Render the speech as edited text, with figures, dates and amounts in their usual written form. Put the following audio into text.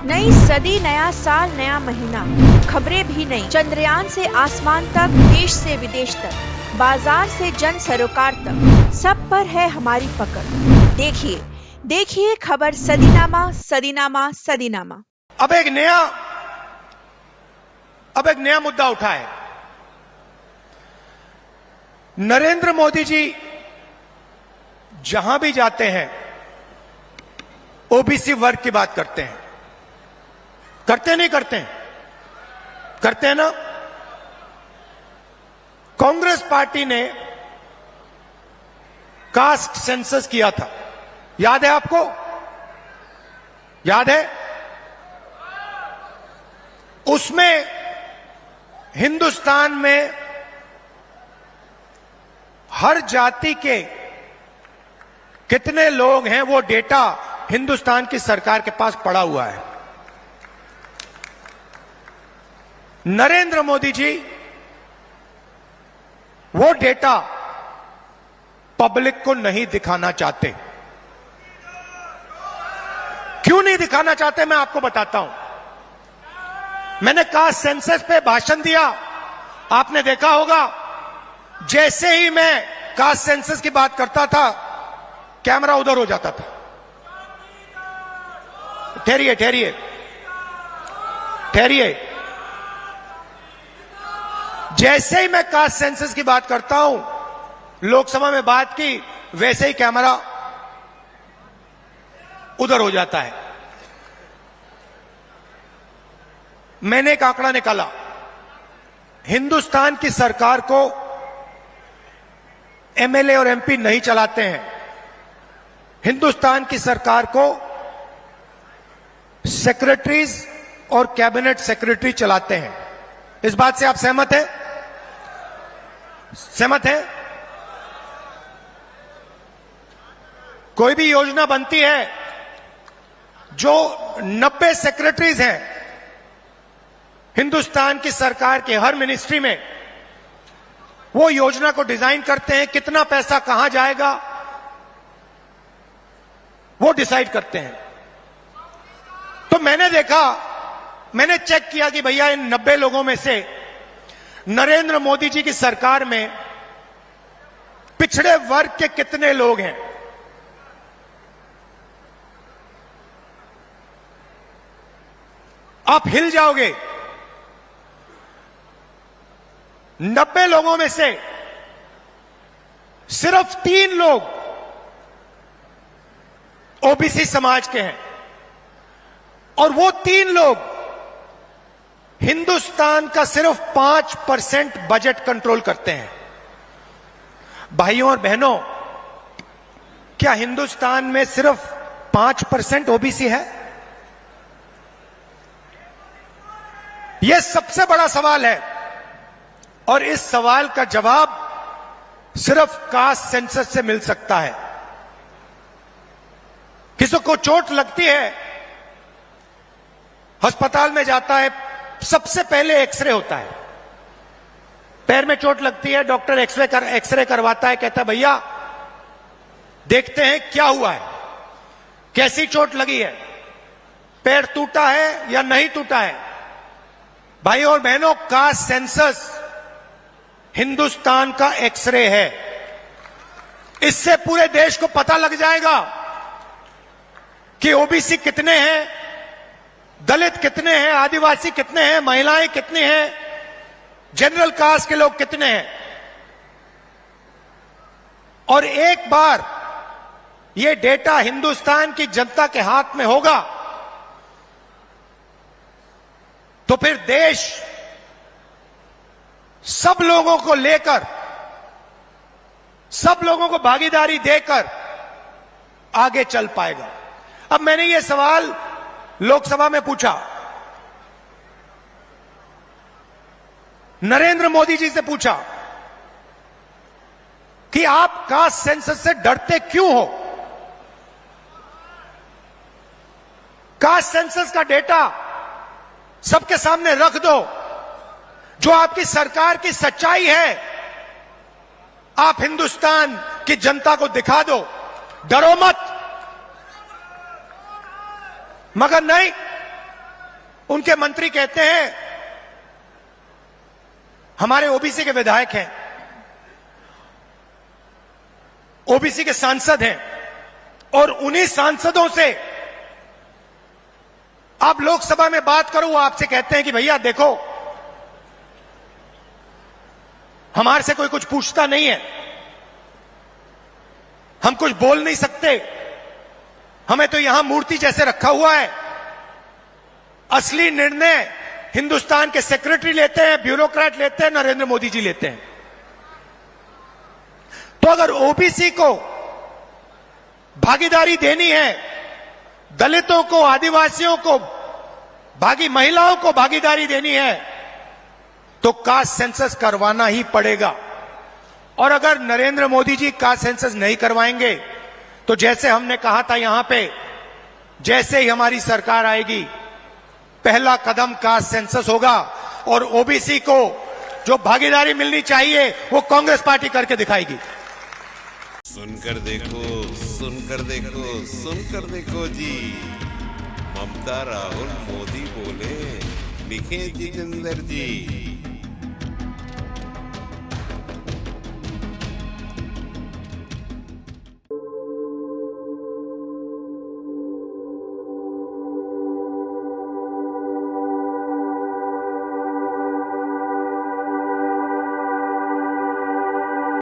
नई सदी, नया साल, नया महीना, खबरें भी नई। चंद्रयान से आसमान तक, देश से विदेश तक, बाजार से जन सरोकार तक, सब पर है हमारी पकड़। देखिए देखिए खबर सदीनामा सदीनामा सदीनामा। अब एक नया मुद्दा उठा है। नरेंद्र मोदी जी जहां भी जाते हैं ओबीसी वर्ग की बात करते हैं। करते नहीं करते हैं? करते हैं ना। कांग्रेस पार्टी ने कास्ट सेंसस किया था, याद है आपको? याद है? उसमें हिंदुस्तान में हर जाति के कितने लोग हैं वो डेटा हिंदुस्तान की सरकार के पास पड़ा हुआ है। नरेंद्र मोदी जी वो डेटा पब्लिक को नहीं दिखाना चाहते। क्यों नहीं दिखाना चाहते मैं आपको बताता हूं। मैंने कास्ट सेंसस पे भाषण दिया, आपने देखा होगा। जैसे ही मैं कास्ट सेंसस की बात करता था कैमरा उधर हो जाता था। ठहरिए ठहरिए ठहरिए। जैसे ही मैं कास्ट सेंसस की बात करता हूं, लोकसभा में बात की, वैसे ही कैमरा उधर हो जाता है। मैंने एक आंकड़ा निकाला। हिंदुस्तान की सरकार को एमएलए और एमपी नहीं चलाते हैं। हिंदुस्तान की सरकार को सेक्रेटरीज और कैबिनेट सेक्रेटरी चलाते हैं। इस बात से आप सहमत हैं? सहमत हैं? कोई भी योजना बनती है, जो 90 सेक्रेटरीज हैं हिंदुस्तान की सरकार के हर मिनिस्ट्री में, वो योजना को डिजाइन करते हैं। कितना पैसा कहां जाएगा वो डिसाइड करते हैं। तो मैंने देखा, मैंने चेक किया कि भैया इन 90 लोगों में से नरेंद्र मोदी जी की सरकार में पिछड़े वर्ग के कितने लोग हैं। आप हिल जाओगे। 90 लोगों में से सिर्फ 3 लोग ओबीसी समाज के हैं, और वो 3 लोग हिंदुस्तान का सिर्फ 5% बजट कंट्रोल करते हैं। भाइयों और बहनों, क्या हिंदुस्तान में सिर्फ 5% ओबीसी है? यह सबसे बड़ा सवाल है, और इस सवाल का जवाब सिर्फ कास्ट सेंसस से मिल सकता है। किसी को चोट लगती है, अस्पताल में जाता है, सबसे पहले एक्सरे होता है। पैर में चोट लगती है, डॉक्टर एक्सरे करवाता है, कहता है भैया देखते हैं क्या हुआ है, कैसी चोट लगी है, पैर टूटा है या नहीं टूटा है। भाइयों और बहनों, कास्ट सेंसस हिंदुस्तान का एक्सरे है। इससे पूरे देश को पता लग जाएगा कि ओबीसी कितने हैं, दलित कितने हैं, आदिवासी कितने हैं, महिलाएं कितनी हैं, जनरल कास्ट के लोग कितने हैं। और एक बार ये डेटा हिंदुस्तान की जनता के हाथ में होगा तो फिर देश सब लोगों को लेकर, सब लोगों को भागीदारी देकर आगे चल पाएगा। अब मैंने ये सवाल लोकसभा में पूछा, नरेंद्र मोदी जी से पूछा कि आप कास्ट सेंसस से डरते क्यों हो? कास्ट सेंसस का डेटा सबके सामने रख दो, जो आपकी सरकार की सच्चाई है, आप हिंदुस्तान की जनता को दिखा दो। डरो मत। मगर नहीं, उनके मंत्री कहते हैं हमारे ओबीसी के विधायक हैं, ओबीसी के सांसद हैं, और उन्हीं सांसदों से आप लोकसभा में बात करो, वो आपसे कहते हैं कि भैया देखो हमारे से कोई कुछ पूछता नहीं है, हम कुछ बोल नहीं सकते, हमें तो यहां मूर्ति जैसे रखा हुआ है, असली निर्णय हिंदुस्तान के सेक्रेटरी लेते हैं, ब्यूरोक्रेट लेते हैं, नरेंद्र मोदी जी लेते हैं। तो अगर ओबीसी को भागीदारी देनी है, दलितों को, आदिवासियों को, महिलाओं को भागीदारी देनी है, तो कास्ट सेंसस करवाना ही पड़ेगा। और अगर नरेंद्र मोदी जी कास्ट सेंसस नहीं करवाएंगे तो जैसे हमने कहा था यहां पे, जैसे ही हमारी सरकार आएगी पहला कदम कास्ट सेंसस होगा, और ओबीसी को जो भागीदारी मिलनी चाहिए वो कांग्रेस पार्टी करके दिखाएगी। सुनकर देखो, सुनकर देखो, सुनकर देखो जी। ममता, राहुल, मोदी बोले, लिखे जितेंद्र जी।